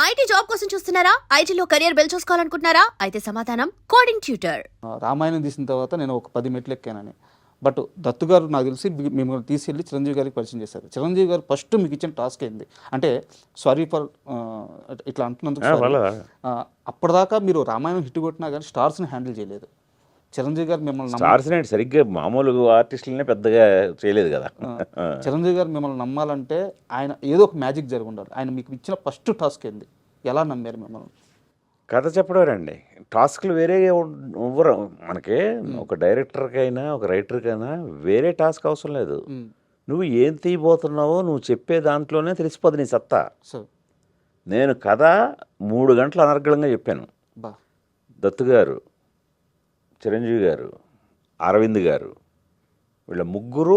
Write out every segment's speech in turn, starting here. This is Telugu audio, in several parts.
ఐటీ జాబ్ కోసం చూస్తున్నారా? ఐటీలో కెరియర్ బిల్డ్ చూసుకోవాలనుకుంటున్నారా? అయితే సమాధానం కోడింగ్ ట్యూటర్. రామాయణం తీసిన తర్వాత నేను ఒక 10 మెట్లు ఎక్కానని. బట్ దత్తు గారు నాకు తెలిసి మిమ్మల్ని తీసుకెళ్ళి చిరంజీవి గారికి పరిచయం చేశారు. చిరంజీవి గారు ఫస్ట్ మీకు ఇచ్చిన టాస్క్ ఏంది అంటే సారీ ఫర్ ఇట్లా అంటున్నందుకు అప్పటిదాకా మీరు రామాయణం హిట్ కొట్టినా కానీ స్టార్స్ని హ్యాండిల్ చేయలేదు. చిరంజీవి గారు మిమ్మల్ని స్టార్స్ సరిగ్గా మామూలు ఆర్టిస్టులనే పెద్దగా చేయలేదు కదా. చిరంజీవి గారు మిమ్మల్ని నమ్మాలంటే ఆయన ఏదో ఒక మ్యాజిక్ జరిగి ఉండాలి. ఆయన మీకు ఇచ్చిన ఫస్ట్ టాస్క్ ఏంది, ఎలా నమ్మారు మిమ్మల్ని? కథ చెప్పడం రండి, టాస్క్లు వేరే ఇవ్వరు మనకి. ఒక డైరెక్టర్కైనా ఒక రైటర్కైనా వేరే టాస్క్ అవసరం లేదు. నువ్వు ఏం తీయబోతున్నావో నువ్వు చెప్పే దాంట్లోనే తెలిసిపోదు నీ సత్తా. నేను కథ 3 గంటలు అనర్గళంగా చెప్పాను. దత్తు గారు, చిరంజీవి గారు, అరవింద్ గారు వీళ్ళ ముగ్గురు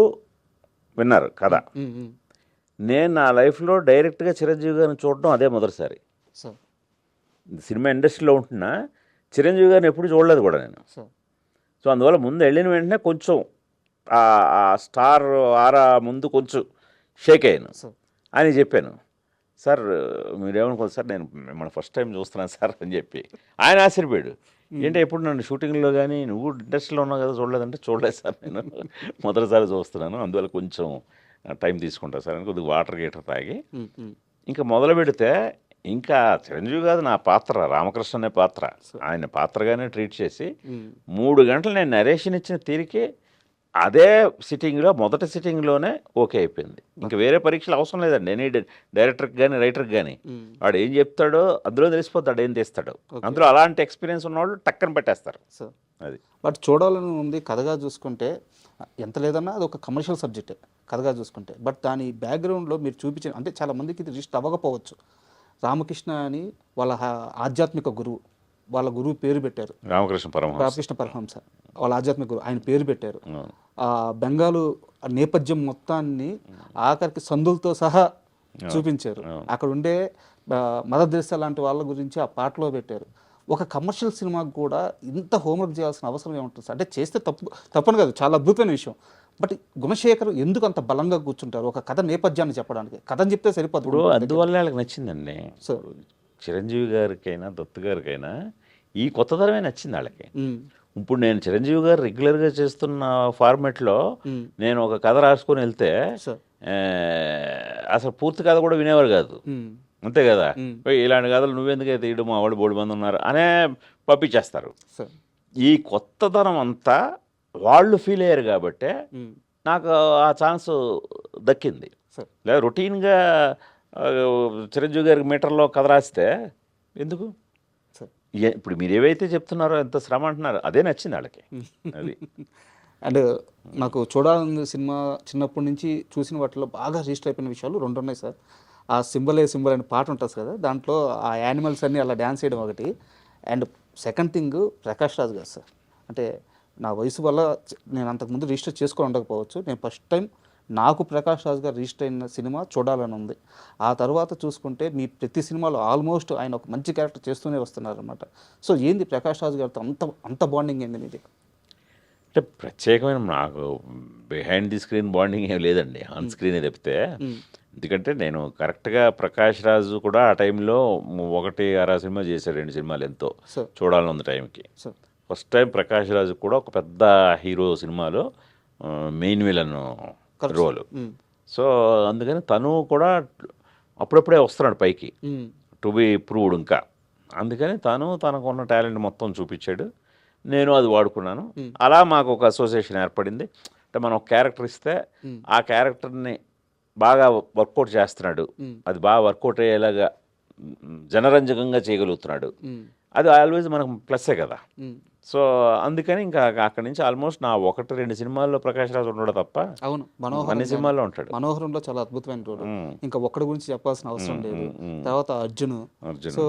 విన్నారు కథ. నేను నా లైఫ్లో డైరెక్ట్గా చిరంజీవి గారిని చూడడం అదే మొదటిసారి. సినిమా ఇండస్ట్రీలో ఉంటున్నా చిరంజీవి గారిని ఎప్పుడు చూడలేదు కూడా నేను. సో అందువల్ల ముందు వెళ్ళిన వెంటనే కొంచెం ఆ స్టార్ ఆరా ముందు కొంచెం షేక్ అయ్యాను అని చెప్పాను. సార్ మీరేమనుకోదు సార్, నేను మిమ్మల్ని ఫస్ట్ టైం చూస్తున్నాను సార్ అని చెప్పి ఆయన ఆశ్చర్యపోయాడు. ఏంటంటే ఎప్పుడు నన్ను షూటింగ్లో కానీ నువ్వు ఇండస్ట్రీలో ఉన్నావు కదా చూడలేదంటే చూడలేదు సార్, నేను మొదటిసారి చూస్తున్నాను, అందువల్ల కొంచెం టైం తీసుకుంటా సార్ అని కొద్దిగా వాటర్ గీటర్ తాగి ఇంకా మొదలు పెడితే ఇంకా చిరంజీవి కాదు నా పాత్ర, రామకృష్ణ అనే పాత్ర, ఆయన పాత్రగానే ట్రీట్ చేసి 3 గంటలు నేను నరేషన్ ఇచ్చిన తీరికే అదే సిట్టింగ్లో మొదటి సిట్టింగ్లోనే ఓకే అయిపోయింది. ఇంకా వేరే పరీక్షలు అవసరం లేదండి. ఎనీ డైరెక్టర్కి కానీ రైటర్కి కానీ వాడు ఏం చెప్తాడో అందులో తెలిసిపోతాడు ఏం తీస్తాడో. అందులో అలాంటి ఎక్స్పీరియన్స్ ఉన్నవాళ్ళు టక్కన పెట్టేస్తారు. అది బట్ చూడాలని ఉంది. కథగా చూసుకుంటే ఎంత లేదన్నా అది ఒక కమర్షియల్ సబ్జెక్టే కథగా చూసుకుంటే. బట్ దాని బ్యాక్గ్రౌండ్లో మీరు చూపించిన అంటే చాలా మందికి ఇది రిస్ట్ అవ్వకపోవచ్చు. రామకృష్ణ అని వాళ్ళ ఆధ్యాత్మిక గురువు, వాళ్ళ గురువు పేరు పెట్టారు రామకృష్ణ పరమహంస, వాళ్ళ ఆధ్యాత్మిక గురువు, ఆయన పేరు పెట్టారు. బెంగాలు నేపథ్యం మొత్తాన్ని ఆఖరికి సందులతో సహా చూపించారు. అక్కడ ఉండే మదర్ తెరెసా లాంటి వాళ్ళ గురించి ఆ పాటలో పెట్టారు. ఒక కమర్షియల్ సినిమాకు కూడా ఇంత హోంవర్క్ చేయాల్సిన అవసరం ఏముంటుంది? అంటే చేస్తే తప్పని కాదు, చాలా అద్భుతమైన విషయం. బట్ గుణశేఖర్ ఎందుకు అంత బలంగా కూర్చుంటారు ఒక కథ నేపథ్యాన్ని చెప్పడానికి? కథని చెప్తే సరిపోదు. అందువల్ల వాళ్ళకి నచ్చిందండి. సో చిరంజీవి గారికైనా దత్తు గారికైనా ఈ కొత్తదనమే నచ్చింది వాళ్ళకి. ఇప్పుడు నేను చిరంజీవి గారు రెగ్యులర్గా చేస్తున్న ఫార్మెట్లో నేను ఒక కథ రాసుకొని వెళ్తే అసలు పూర్తి కథ కూడా వినేవారు కాదు. అంతే కదా, ఇలాంటి కథలు నువ్వెందుకైతే తీయడం మా వాళ్ళు 3 మంది ఉన్నారు అనే పంపించేస్తారు. ఈ కొత్తదనం అంతా వాళ్ళు ఫీల్ అయ్యారు కాబట్టే నాకు ఆ ఛాన్స్ దక్కింది. లేదా రొటీన్గా చిరంజీవి గారికి మీటర్లో కథ రాస్తే ఎందుకు? ఇప్పుడు మీరు ఏవైతే చెప్తున్నారో ఎంత శ్రమ అంటున్నారో అదే నచ్చింది వాళ్ళకి. అది అండ్ నాకు చూడాలని సినిమా చిన్నప్పటి నుంచి చూసిన వాటిలో బాగా రిజిస్టర్ అయిపోయిన విషయాలు 2 ఉన్నాయి సార్. ఆ సింబల్ అనే పాట ఉంటుంది కదా, దాంట్లో ఆ యానిమల్స్ అన్నీ అలా డ్యాన్స్ చేయడం ఒకటి. And second thing Prakash Raj గారు సార్. అంటే నా వయసు వల్ల నేను అంతకుముందు రిజిస్టర్ చేసుకొని ఉండకపోవచ్చు. నేను ఫస్ట్ టైం నాకు ప్రకాష్ రాజ్ గారు రిజిస్టర్ అయిన సినిమా చూడాలని ఉంది. ఆ తర్వాత చూసుకుంటే మీ ప్రతి సినిమాలో ఆల్మోస్ట్ ఆయన ఒక మంచి క్యారెక్టర్ చేస్తూనే వస్తున్నారనమాట. సో ఏంది ప్రకాష్ రాజ్ గారితో అంత బాండింగ్ ఏంది మీది? అంటే ప్రత్యేకమైన నాకు బిహైండ్ ది స్క్రీన్ బాండింగ్ ఏం లేదండి, ఆన్ స్క్రీనే తప్పితే. ఎందుకంటే నేను కరెక్ట్గా ప్రకాష్ రాజు కూడా ఆ టైంలో 1-6 సినిమా చేశాడు, 2 సినిమాలు ఎంతో చూడాలని ఉంది టైంకి. ఫస్ట్ టైం ప్రకాష్ రాజు కూడా ఒక పెద్ద హీరో సినిమాలో మెయిన్ విలన్ రోల్. సో అందుకని తను కూడా అప్పుడప్పుడే వస్తున్నాడు పైకి, టు బి ప్రూవ్డ్ ఇంకా. అందుకని తనకు ఉన్న టాలెంట్ మొత్తం చూపించాడు, నేను అది వాడుకున్నాను. అలా మాకు ఒక అసోసియేషన్ ఏర్పడింది. అంటే మనం ఒక క్యారెక్టర్ ఇస్తే ఆ క్యారెక్టర్ని బాగా వర్కౌట్ చేస్తున్నాడు, అది బాగా వర్కౌట్ అయ్యేలాగా జనరంజకంగా చేయగలుగుతున్నాడు, అది ఆల్వేజ్ మనకు ప్లస్సే కదా. సో అందుకని ఇంకా అక్కడి నుంచి ఆల్మోస్ట్ నా 1-2 సినిమాల్లో ప్రకాష్ రాజు ఉండడు తప్ప అవును అన్ని సినిమాల్లో ఉంటాడు. మనోహరంలో చాలా అద్భుతమైన రోల్, ఇంకా ఒక్కడి గురించి చెప్పాల్సిన అవసరం లేదు. తర్వాత అర్జున్, సో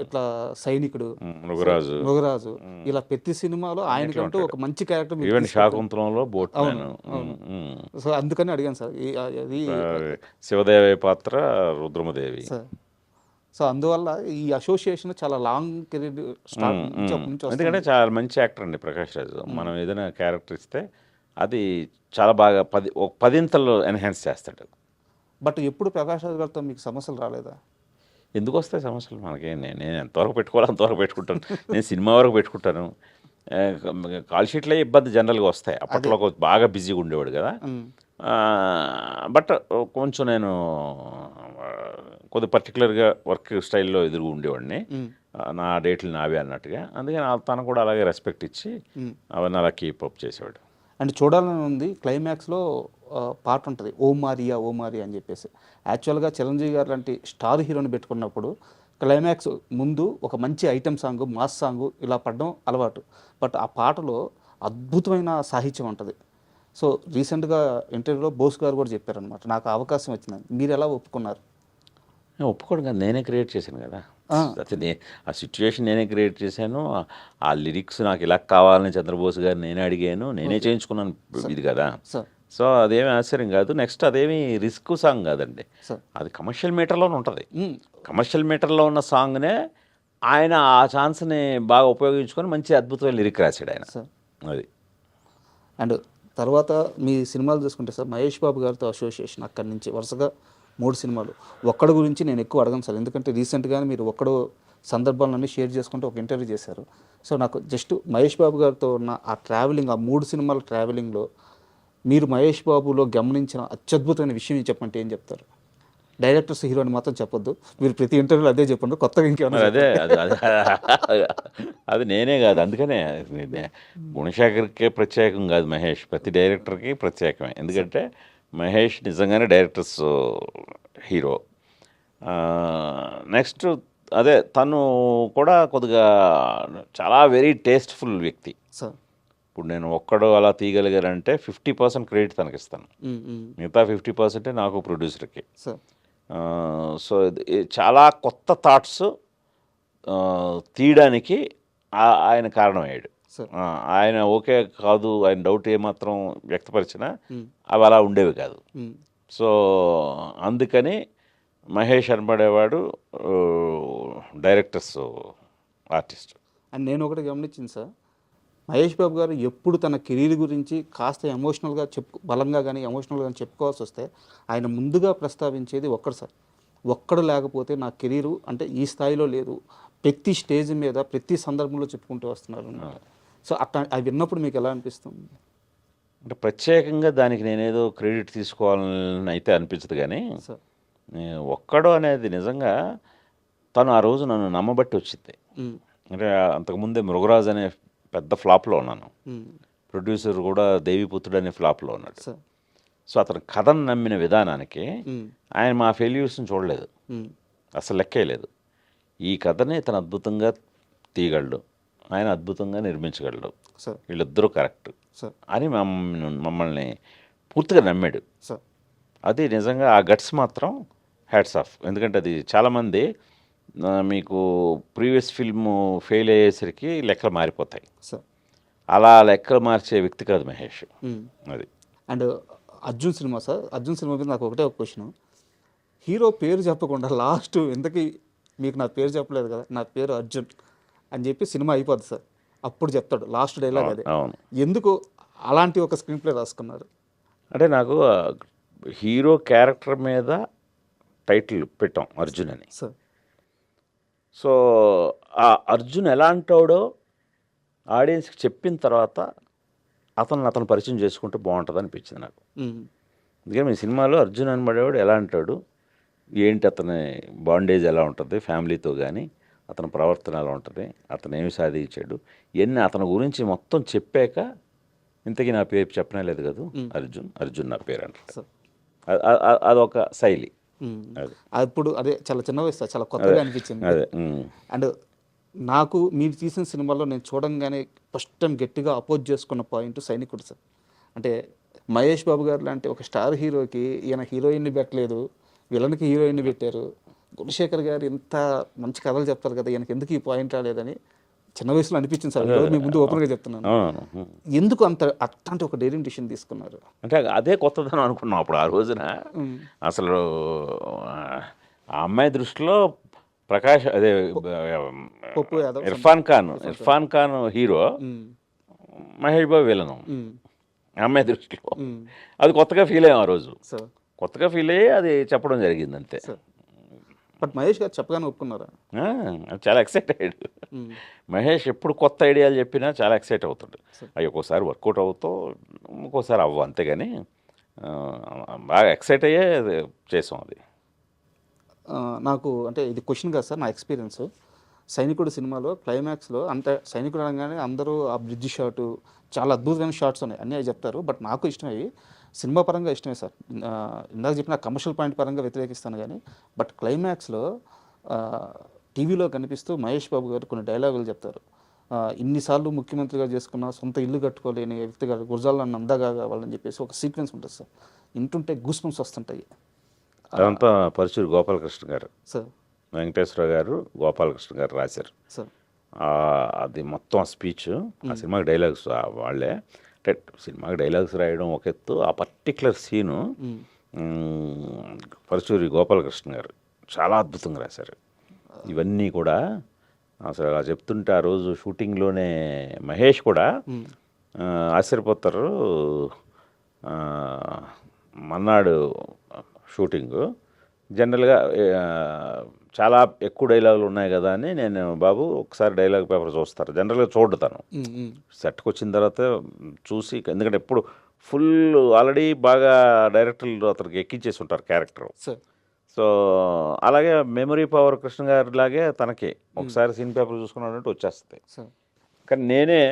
ఇట్లా సైనికుడు, మృగరాజు, ఇలా ప్రతి సినిమాలో ఆయనకంటూ ఒక మంచి క్యారెక్టర్. ఈవెన్ శాకుంతలంలో బోట్. సో అందుకని అడిగాను సార్. అది శివదేవి పాత్ర రుద్రమదేవి. సో అందువల్ల ఈ అసోసియేషన్ చాలా లాంగ్ కెరీర్ స్టార్ట్. ఎందుకంటే చాలా మంచి యాక్టర్ అండి ప్రకాష్ రాజు. మనం ఏదైనా క్యారెక్టర్ ఇస్తే అది చాలా బాగా 10 ఇంతలు ఎన్హాన్స్ చేస్తాడు. బట్ ఎప్పుడు ప్రకాష్ రాజు గారితో మీకు సమస్యలు రాలేదా? ఎందుకు వస్తాయి సమస్యలు మనకి? నేను ఎంతవరకు పెట్టుకోవాలో అంతవరకు పెట్టుకుంటాను. నేను సినిమా వరకు పెట్టుకుంటాను. కాల్ షీట్లే ఇబ్బంది జనరల్గా వస్తాయి. అప్పట్లో బాగా బిజీగా ఉండేవాడు కదా. బట్ కొంచెం నేను కొద్ది పర్టికులర్గా వర్క్ స్టైల్లో ఎదురు ఉండేవాడిని. నా డేట్లు నావే అన్నట్టుగా. అందుకని తను కూడా అలాగే రెస్పెక్ట్ ఇచ్చి అవన్నీ అలా కీపప్ చేసేవాడు. అండ్ చూడాలని ఉంది క్లైమాక్స్లో పాట ఉంటుంది ఓ మారియా ఓ మారియా అని చెప్పేసి. యాక్చువల్గా చిరంజీవి గారు లాంటి స్టార్ హీరోని పెట్టుకున్నప్పుడు క్లైమాక్స్ ముందు ఒక మంచి ఐటమ్ సాంగ్ మాస్ సాంగ్ ఇలా పడడం అలవాటు. బట్ ఆ పాటలో అద్భుతమైన సాహిత్యం ఉంటుంది. సో రీసెంట్గా ఇంటర్వ్యూలో బోస్ గారు కూడా చెప్పారనమాట, నాకు అవకాశం వచ్చిందని. మీరు ఎలా ఒప్పుకున్నారు? ఒప్పుకోడు కదా, నేనే క్రియేట్ చేశాను కదా. అయితే ఆ సిచ్యువేషన్ నేనే క్రియేట్ చేశాను. ఆ లిరిక్స్ నాకు ఇలా కావాలని చంద్రబోస్ గారు నేనే అడిగాను, నేనే చేయించుకున్నాను ఇది కదా. సో అదేమి ఆశ్చర్యం కాదు. నెక్స్ట్ అదేమి రిస్క్ సాంగ్ కాదండి, అది కమర్షియల్ మీటర్లోనే ఉంటుంది. కమర్షియల్ మీటర్లో ఉన్న సాంగ్నే ఆయన ఆ ఛాన్స్ని బాగా ఉపయోగించుకొని మంచి అద్భుతమైన లిరిక్ రాశాడు ఆయన. అది. అండ్ తర్వాత మీ సినిమాలు చూసుకుంటే సార్, మహేష్ బాబు గారితో అసోసియేషన్ అక్కడి నుంచి వరుసగా 3 సినిమాలు. ఒక్కడి గురించి నేను ఎక్కువ అడగను సార్, ఎందుకంటే రీసెంట్గానే మీరు ఒక్కడు సందర్భాలన్నీ షేర్ చేసుకుంటూ ఒక ఇంటర్వ్యూ చేశారు. సో నాకు జస్ట్ మహేష్ బాబు గారితో ఉన్న ఆ ట్రావెలింగ్, ఆ 3 సినిమాల ట్రావెలింగ్లో మీరు మహేష్ బాబులో గమనించిన అత్యద్భుతమైన విషయం చెప్పంటే ఏం చెప్తారు? డైరెక్టర్స్ హీరోని మాత్రం చెప్పొద్దు, మీరు ప్రతి ఇంటర్వ్యూలో అదే చెప్పండి, కొత్తగా ఇంకేమన్నా. అదే అది నేనే కాదు, అందుకనే గుణశేఖర్కే ప్రత్యేకం కాదు మహేష్, ప్రతి డైరెక్టర్కి ప్రత్యేకమే. ఎందుకంటే మహేష్ నిజంగానే డైరెక్టర్స్ హీరో. నెక్స్ట్ అదే తను కూడా కొద్దిగా చాలా వెరీ టేస్ట్ఫుల్ వ్యక్తి. ఇప్పుడు నేను ఒక్కడు అలా తీయగలిగారంటే 50% క్రెడిట్ తనకిస్తాను, మిగతా 50% నాకు ప్రొడ్యూసర్కి. సో చాలా కొత్త థాట్స్ తీయడానికి ఆయన కారణమయ్యాడు. ఆయన ఓకే కాదు, ఆయన డౌట్ ఏమాత్రం వ్యక్తపరిచినా అవి అలా ఉండేవి కాదు. సో అందుకని మహేష్ అనబడేవాడు డైరెక్టర్స్ ఆర్టిస్ట్. అండ్ నేను ఒకటి గమనించింది సార్, మహేష్ బాబు గారు ఎప్పుడు తన కెరీర్ గురించి కాస్త ఎమోషనల్గా బలంగా కానీ ఎమోషనల్గా కానీ చెప్పుకోవాల్సి వస్తే ఆయన ముందుగా ప్రస్తావించేది ఒక్కడు సార్. ఒక్కడు లేకపోతే నా కెరీరు అంటే ఈ స్థాయిలో లేదు, ప్రతి స్టేజ్ మీద ప్రతి సందర్భంలో చెప్పుకుంటూ వస్తున్నారు. సో అట్లా అవి విన్నప్పుడు మీకు ఎలా అనిపిస్తుంది? అంటే ప్రత్యేకంగా దానికి నేనేదో క్రెడిట్ తీసుకోవాలని అయితే అనిపించదు, కానీ ఒక్కడు అనేది నిజంగా తను ఆ రోజు నన్ను నమ్మబట్టి వచ్చింది. అంటే అంతకుముందే మృగరాజ్ అనే పెద్ద ఫ్లాప్లో ఉన్నాను, ప్రొడ్యూసర్ కూడా దేవిపుత్రుడు అనే ఫ్లాప్లో ఉన్నాడు. సో అతను కథను నమ్మిన విధానానికి ఆయన మా ఫెయిల్యూర్స్ని చూడలేదు, అసలు లెక్కేయలేదు. ఈ కథని ఇతను అద్భుతంగా తీయగలడు, ఆయన అద్భుతంగా నిర్మించగలడు, వీళ్ళిద్దరూ కరెక్ట్ అని మమ్మల్ని పూర్తిగా నమ్మాడు. అది నిజంగా ఆ గట్స్ మాత్రం హ్యాట్స్ ఆఫ్. ఎందుకంటే అది చాలామంది మీకు ప్రీవియస్ ఫిల్మ్ ఫెయిల్ అయ్యేసరికి లెక్కలు మారిపోతాయి, అలా లెక్కలు మార్చే వ్యక్తి కాదు మహేష్. అది. And Arjun cinema sir, Arjun cinema మీద నాకు ఒకటే ఒక క్వశ్చన్, హీరో పేరు చెప్పకుండా లాస్ట్ ఇంతకీ మీకు నా పేరు చెప్పలేదు కదా, నా పేరు అర్జున్ అని చెప్పి సినిమా అయిపోద్ది సార్, అప్పుడు చెప్తాడు లాస్ట్ డైలాగ్ అదే. ఎందుకు అలాంటి ఒక స్క్రీన్ ప్లే రాసుకున్నారు? అంటే నాకు హీరో క్యారెక్టర్ మీద టైటిల్ పెట్టాం అర్జున్ అని. సో ఆ అర్జున్ ఎలాంటాడో ఆడియన్స్కి చెప్పిన తర్వాత అతను పరిచయం చేసుకుంటే బాగుంటుంది అనిపించింది నాకు. అందుకని మీ సినిమాలో అర్జున్ అనబడేవాడు ఎలా అంటాడు, ఏంటి అతని బాండేజ్ ఎలా ఉంటుంది ఫ్యామిలీతో, కానీ అతని ప్రవర్తన ఎలా ఉంటుంది, అతను ఏమి సాధించాడు, ఇవన్నీ అతని గురించి మొత్తం చెప్పాక ఇంతకీ నా పేరు చెప్పనే లేదు కదా, అర్జున్ నా పేరు అంటాడు. అదొక శైలి. అప్పుడు అదే చాలా చిన్న వయసు, చాలా కొత్తగా అనిపించింది. అండ్ నాకు మీరు తీసిన సినిమాలో నేను చూడంగానే ఫస్ట్ టైం గట్టిగా అపోజ్ చేసుకున్న పాయింట్ సైనికుడు సార్. అంటే మహేష్ బాబు గారు లాంటి ఒక స్టార్ హీరోకి ఈయన హీరోయిన్ని పెట్టలేదు, విలన్కి హీరోయిన్ని పెట్టారు. గుణశేఖర్ గారు ఇంత మంచి కథలు చెప్తారు కదా, ఈయనకి ఎందుకు ఈ పాయింట్ రాలేదని చిన్న వయసులో అనిపించింది సార్. మీ ముందు ఓపెన్గా చెప్తున్నాను, ఎందుకు అట్లాంటి ఒక డేరింగ్ డిసిషన్ తీసుకున్నారు? అంటే అదే కొత్తదనం అనుకున్నాం అప్పుడు ఆ రోజున. అసలు ఆ అమ్మాయి దృష్టిలో ప్రకాష్ అదే ఇర్ఫాన్ ఖాన్ హీరో, మహేష్ బాబు విలను అమ్మాయి దృష్టిలో. అది కొత్తగా ఫీల్ అయ్యాం ఆ రోజు, కొత్తగా ఫీల్ అయ్యి అది చెప్పడం జరిగింది అంతే. బట్ మహేష్ గారు చెప్పగానే ఒప్పుకున్నారా? చాలా ఎక్సైట్ అయ్యాడు. మహేష్ ఎప్పుడు కొత్త ఐడియాలు చెప్పినా చాలా ఎక్సైట్ అవుతాడు. అవి ఒక్కోసారి వర్కౌట్ అవుతావు, ఇంకోసారి అవ్వ, అంతేగాని బాగా ఎక్సైట్ అయ్యే చేసాం అది. నాకు అంటే ఇది క్వశ్చన్ కాదు సార్, నా ఎక్స్పీరియన్స్. సైనికుడు సినిమాలో క్లైమాక్స్లో అంటే సైనికుడు అనగానే అందరూ ఆ బ్రిడ్జ్ షాటు చాలా అద్భుతమైన షాట్స్ ఉన్నాయి, అన్నీ అవి చెప్తారు. బట్ నాకు ఇష్టమవి సినిమా పరంగా ఇష్టమే సార్. ఇందాక చెప్పిన కమర్షియల్ పాయింట్ పరంగా వ్యతిరేకిస్తాను కానీ, బట్ క్లైమాక్స్లో టీవీలో కనిపిస్తూ మహేష్ బాబు గారు కొన్ని డైలాగులు చెప్తారు. ఇన్నిసార్లు ముఖ్యమంత్రిగా చేసుకున్న సొంత ఇల్లు కట్టుకోలేని వ్యక్తిగా గురజాల నన్ను అందగా కావాలని చెప్పేసి ఒక సీక్వెన్స్ ఉంటుంది సార్. ఇంటుంటే గూస్ బంప్స్ వస్తుంటాయి. అదంతా పరుచూరి గోపాలకృష్ణ గారు, సార్ వెంకటేశ్వర గారు, గోపాలకృష్ణ గారు రాశారు. సార్ అది మొత్తం ఆ స్పీచ్, ఆ సినిమాకి డైలాగ్స్ వాళ్ళే. అంటే సినిమాకి డైలాగ్స్ రాయడం ఒక ఎత్తు, ఆ పర్టిక్యులర్ సీను పరుచూరి గోపాలకృష్ణ గారు చాలా అద్భుతంగా రాశారు. ఇవన్నీ కూడా అసలు అలా చెప్తుంటే ఆ రోజు షూటింగ్లోనే మహేష్ కూడా ఆశ్చర్యపోతారు. మన్నాడు షూటింగు జనరల్గా చాలా ఎక్కువ డైలాగులు ఉన్నాయి కదా అని నేను, బాబు ఒకసారి డైలాగ్ పేపర్ చూస్తారు, జనరల్గా చూడతాను. సెట్కి వచ్చిన తర్వాత చూసి, ఎందుకంటే ఎప్పుడు ఫుల్ ఆల్రెడీ బాగా డైరెక్టర్లు అతనికి ఎక్కించేసి ఉంటారు క్యారెక్టర్. సో అలాగే మెమరీ పవర్ కృష్ణ గారి లాగే తనకి ఒకసారి సీన్ పేపర్ చూసుకున్నాడంటే వచ్చేస్తుంది. కానీ నేనే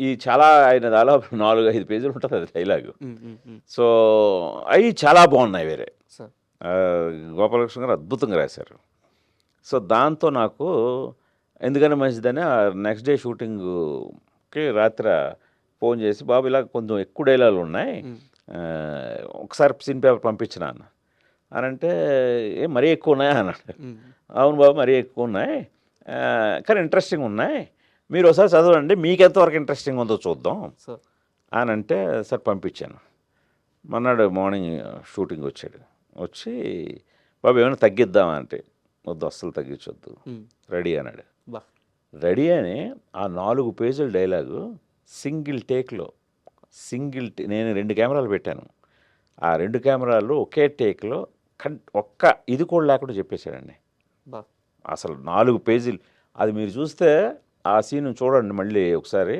ఈ చాలా ఆయన దాదాపు 4-5 పేజీలు ఉంటుంది అది డైలాగు. సో అవి చాలా బాగున్నాయి వేరే. గోపాలకృష్ణ గారు అద్భుతంగా రాశారు. సో దాంతో నాకు ఎందుకని మంచిదని నెక్స్ట్ డే షూటింగ్కి రాత్రి ఫోన్ చేసి, బాబు ఇలా కొంచెం ఎక్కువ డైలాగులు ఉన్నాయి, ఒకసారి సీన్ పేపర్ పంపించిన అని అంటే, మరీ ఎక్కువ ఉన్నాయా అన్నాడు. అవును బాబు మరీ ఎక్కువ ఉన్నాయి, కానీ ఇంట్రెస్టింగ్ ఉన్నాయి, మీరు ఒకసారి చదవండి, మీకు ఎంతవరకు ఇంట్రెస్టింగ్ ఉందో చూద్దాం అని అంటే సార్ పంపించాను. మొన్నాడు మార్నింగ్ షూటింగ్ వచ్చాడు. వచ్చి, బాబు ఏమైనా తగ్గిద్దామంటే, వద్దు అస్సలు తగ్గించొద్దు, రెడీ అన్నాడు. రెడీ అని ఆ 4 పేజీల డైలాగు సింగిల్ టేక్లో, నేను 2 కెమెరాలు పెట్టాను, ఆ 2 కెమెరాలు ఒకే టేక్లో ఒక్క ఇది కూడా లేకుండా చెప్పేశాడండి. అసలు 4 పేజీలు అది మీరు చూస్తే ఆ సీన్ చూడండి మళ్ళీ ఒకసారి.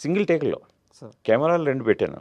సింగిల్ టేక్లో కెమెరాలు 2 పెట్టాను,